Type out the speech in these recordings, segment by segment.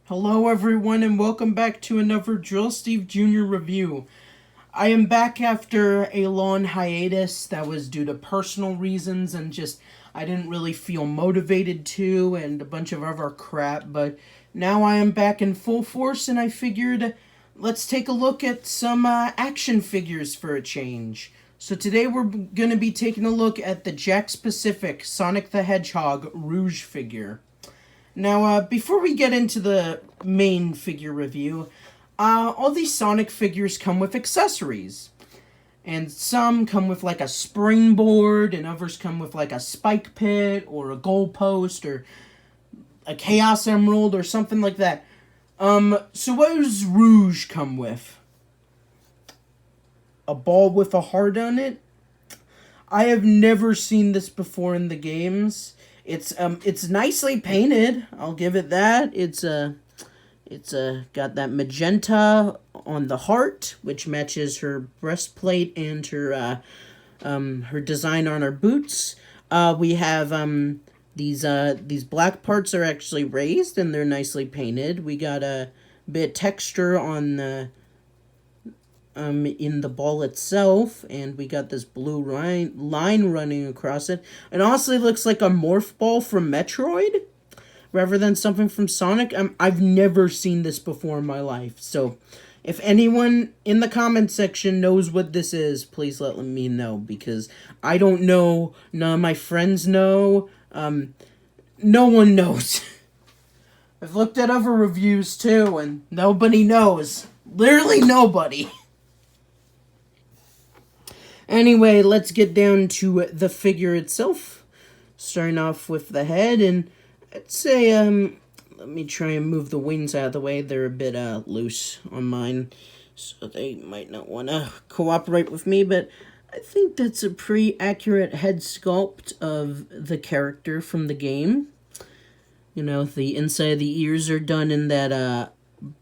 Hello everyone and welcome back to another Drillstevejr Jr. review. I am back after a long hiatus that was due to personal reasons and just I didn't really feel motivated to and a bunch of other crap, but now I am back in full force and I figured let's take a look at some action figures for a change. So today we're going to be taking a look at the Jakks Pacific Sonic the Hedgehog Rouge figure. Now, before we get into the main figure review, all these Sonic figures come with accessories. And some come with like a springboard, and others come with like a spike pit, or a goalpost, or a Chaos Emerald, or something like that. So what does Rouge come with? A ball with a heart on it? I have never seen this before in the games. It's nicely painted. I'll give it that. It's got that magenta on the heart, which matches her breastplate and her design on her boots. We have these black parts are actually raised and they're nicely painted. We got a bit of texture on the in the ball itself, and we got this blue line running across it. It honestly looks like a morph ball from Metroid rather than something from Sonic. I've never seen this before in my life, so if anyone in the comment section knows what this is, please let me know, because I don't know, none of my friends know, no one knows. I've looked at other reviews too, and nobody knows. Literally nobody. Anyway, let's get down to the figure itself. Starting off with the head, and I'd say, let me try and move the wings out of the way. They're a bit, loose on mine, so they might not want to cooperate with me, but I think that's a pretty accurate head sculpt of the character from the game. You know, the inside of the ears are done in that,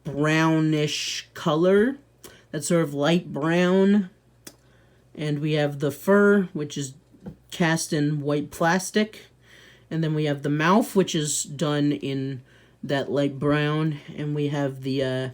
brownish color. That sort of light brown. And we have the fur, which is cast in white plastic. And then we have the mouth, which is done in that light brown. And we have the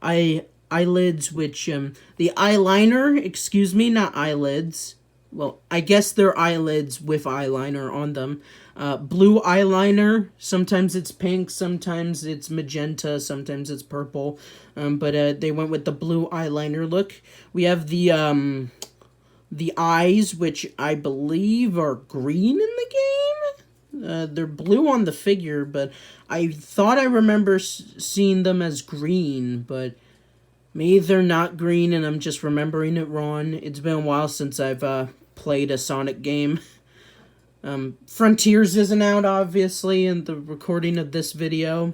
eyelids, which, the eyeliner, excuse me, not eyelids. Well, I guess they're eyelids with eyeliner on them. Blue eyeliner. Sometimes it's pink, sometimes it's magenta, sometimes it's purple. But they went with the blue eyeliner look. We have the eyes, which I believe are green in the game. They're blue on the figure, but I thought I remember seeing them as green, but maybe they're not green and I'm just remembering it wrong. It's been a while since I've played a Sonic game. Frontiers isn't out, obviously, in the recording of this video.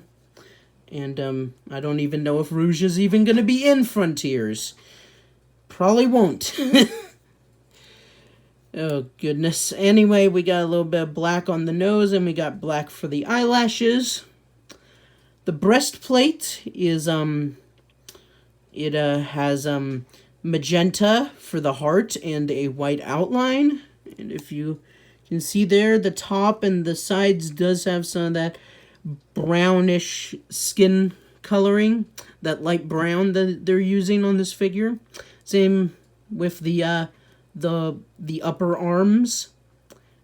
And I don't even know if Rouge is even going to be in Frontiers. Probably won't. Oh, goodness. Anyway, we got a little bit of black on the nose, and we got black for the eyelashes. The breastplate is, it has, magenta for the heart and a white outline. And if you can see there, the top and the sides does have some of that brownish skin coloring, that light brown that they're using on this figure. Same with the upper arms,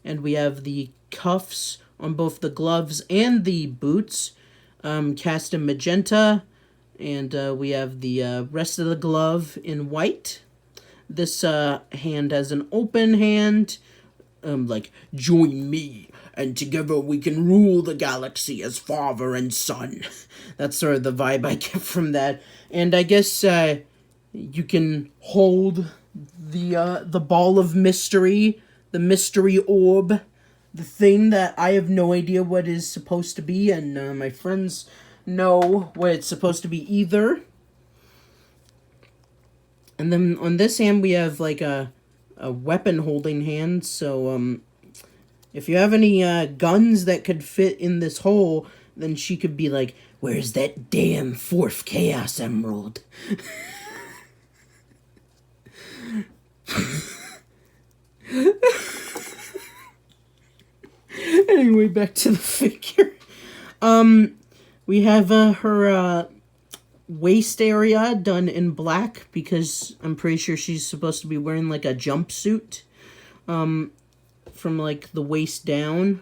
and we have the cuffs on both the gloves and the boots, cast in magenta, and we have the rest of the glove in white. This hand has an open hand, like, join me, and together we can rule the galaxy as father and son. That's sort of the vibe I get from that. And I guess you can hold the ball of mystery, the mystery orb, the thing that I have no idea what is supposed to be, and my friends know what it's supposed to be either. And then on this hand we have like a weapon holding hand, so if you have any guns that could fit in this hole, then she could be like, where's that damn fourth Chaos Emerald? Anyway, back to the figure. We have her waist area done in black because I'm pretty sure she's supposed to be wearing like a jumpsuit from like the waist down.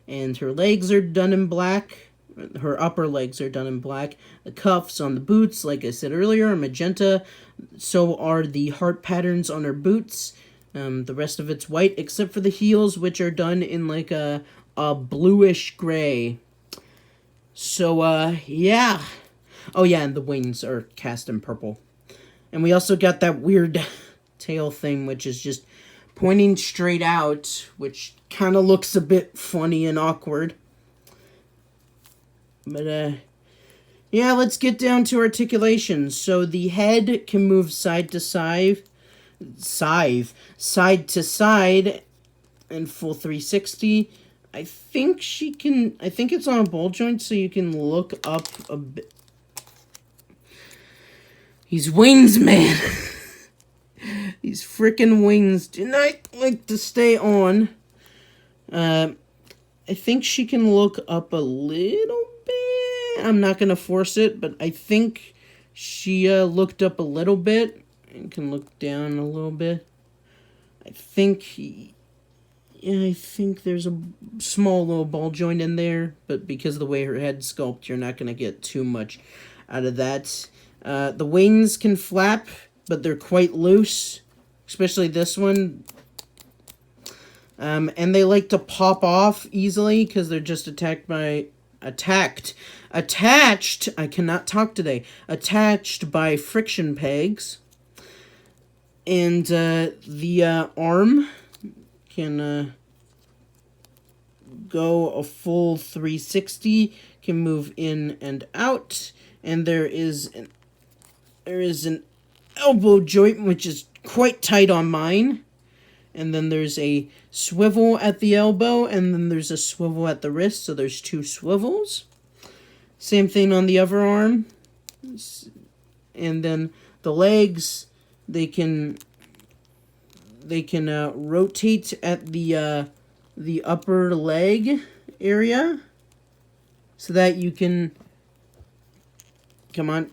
And her legs are done in black. Her upper legs are done in black. The cuffs on the boots, like I said earlier, are magenta. So are the heart patterns on her boots. The rest of it's white, except for the heels, which are done in like a bluish gray. So, yeah. Oh, yeah, and the wings are cast in purple. And we also got that weird tail thing, which is just pointing straight out, which kind of looks a bit funny and awkward. But, yeah, let's get down to articulation. So the head can move side to side to side in full 360. I think it's on a ball joint, so you can look up a bit. These wings, man. These freaking wings do not like to stay on. I think she can look up a little bit. I'm not going to force it, but I think she looked up a little bit and can look down a little bit. I think there's a small little ball joint in there, but because of the way her head's sculpted, you're not going to get too much out of that. The wings can flap, but they're quite loose, especially this one. And they like to pop off easily because they're just attached, I cannot talk today, attached by friction pegs. And the arm can go a full 360, can move in and out, and there is an elbow joint which is quite tight on mine, and then there's a swivel at the elbow, and then there's a swivel at the wrist, so there's two swivels. Same thing on the other arm. And then the legs, they can rotate at the upper leg area, so that you can, come on,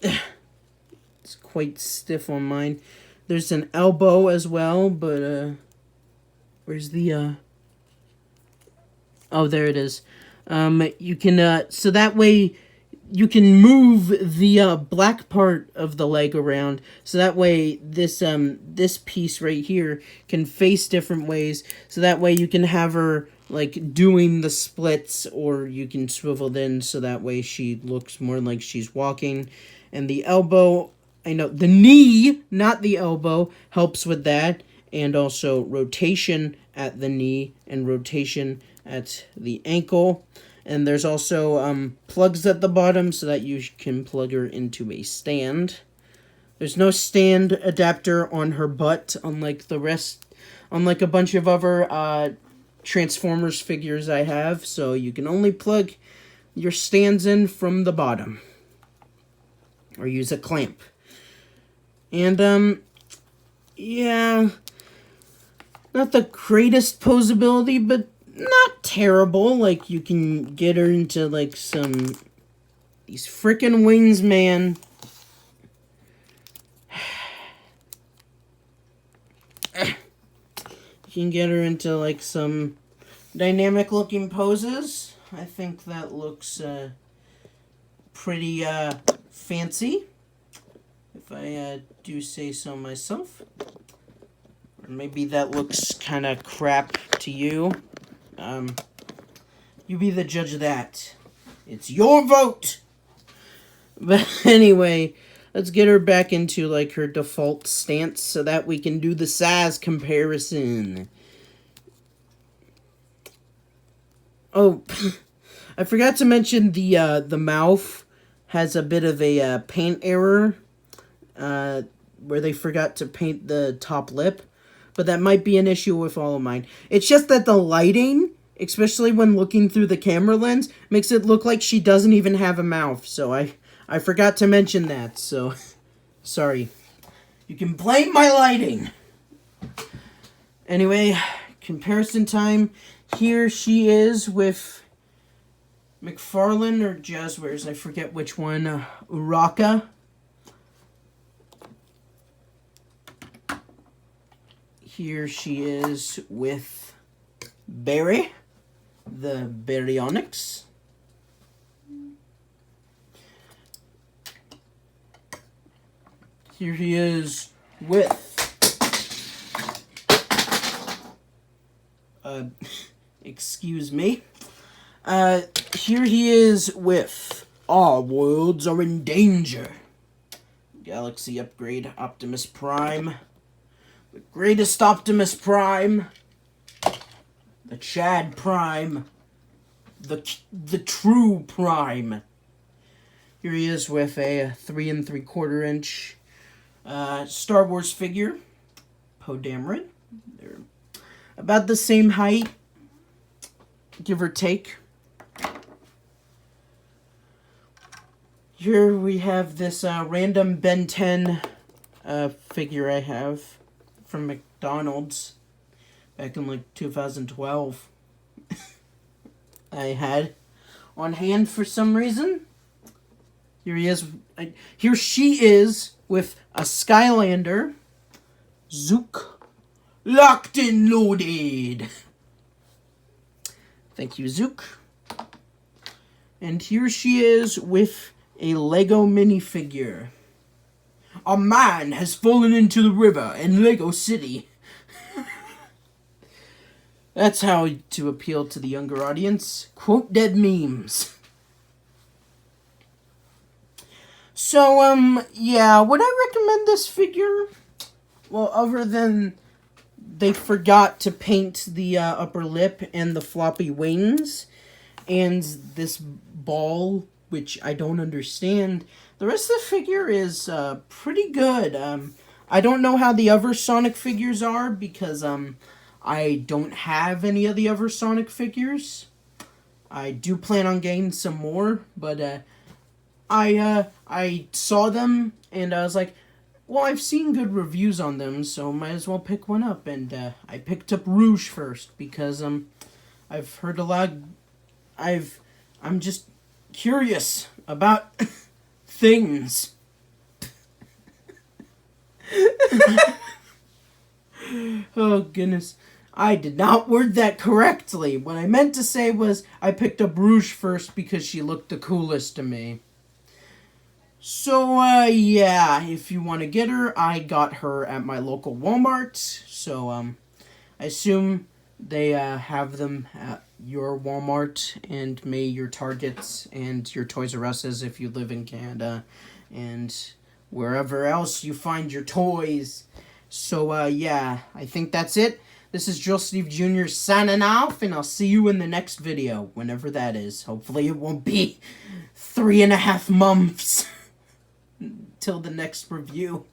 it's quite stiff on mine. There's an elbow as well, but where's the oh, there it is. You can so that way you can move the black part of the leg around, so that way this piece right here can face different ways, so that way you can have her like doing the splits, or you can swivel in so that way she looks more like she's walking. And the elbow, I know the knee, not the elbow, helps with that, and also rotation at the knee and rotation at the ankle. And there's also plugs at the bottom so that you can plug her into a stand. There's no stand adapter on her butt, unlike a bunch of other Transformers figures I have. So you can only plug your stands in from the bottom, or use a clamp. And yeah, not the greatest posability, but not terrible. Like, you can get her into like these frickin' wings, man. You can get her into like some dynamic looking poses. I think that looks pretty fancy, if I do say so myself. Or maybe that looks kind of crap to you. You be the judge of that. It's your vote. But anyway, let's get her back into like her default stance so that we can do the size comparison. Oh, I forgot to mention the mouth has a bit of a paint error, where they forgot to paint the top lip. But that might be an issue with all of mine. It's just that the lighting, especially when looking through the camera lens, makes it look like she doesn't even have a mouth. So I forgot to mention that. So, sorry. You can blame my lighting. Anyway, comparison time. Here she is with McFarlane or Jazzwares, I forget which one. Uraka. Here she is with Barry, the Baryonyx. Here he is with excuse me. Here he is with All Worlds Are in Danger. Galaxy Upgrade Optimus Prime. The greatest Optimus Prime. The Chad Prime. The true Prime. Here he is with a 3 3/4 inch Star Wars figure. Poe Dameron. They're about the same height, give or take. Here we have this random Ben 10 figure I have from McDonald's back in like 2012. I had on hand for some reason. Here he is. Here she is with a Skylander. Zook. Locked and loaded. Thank you, Zook. And here she is with a Lego minifigure. A man has fallen into the river in Lego City. That's how to appeal to the younger audience. Quote dead memes. So, yeah, would I recommend this figure? Well, other than they forgot to paint the upper lip and the floppy wings and this ball, which I don't understand. The rest of the figure is pretty good. I don't know how the other Sonic figures are because I don't have any of the other Sonic figures. I do plan on getting some more, but I saw them and I was like, well, I've seen good reviews on them, so might as well pick one up. And I picked up Rouge first because I've heard a lot. I'm just curious about things. Oh goodness, I did not word that correctly. What I meant to say was I picked up Rouge first because she looked the coolest to me. So, yeah, if you want to get her, I got her at my local Walmart. So, I assume they have them at your Walmart and maybe your Targets and your Toys R Us's if you live in Canada and wherever else you find your toys. So, yeah, I think that's it. This is Drillstevejr Jr. signing off, and I'll see you in the next video, whenever that is. Hopefully it won't be 3.5 months till the next review.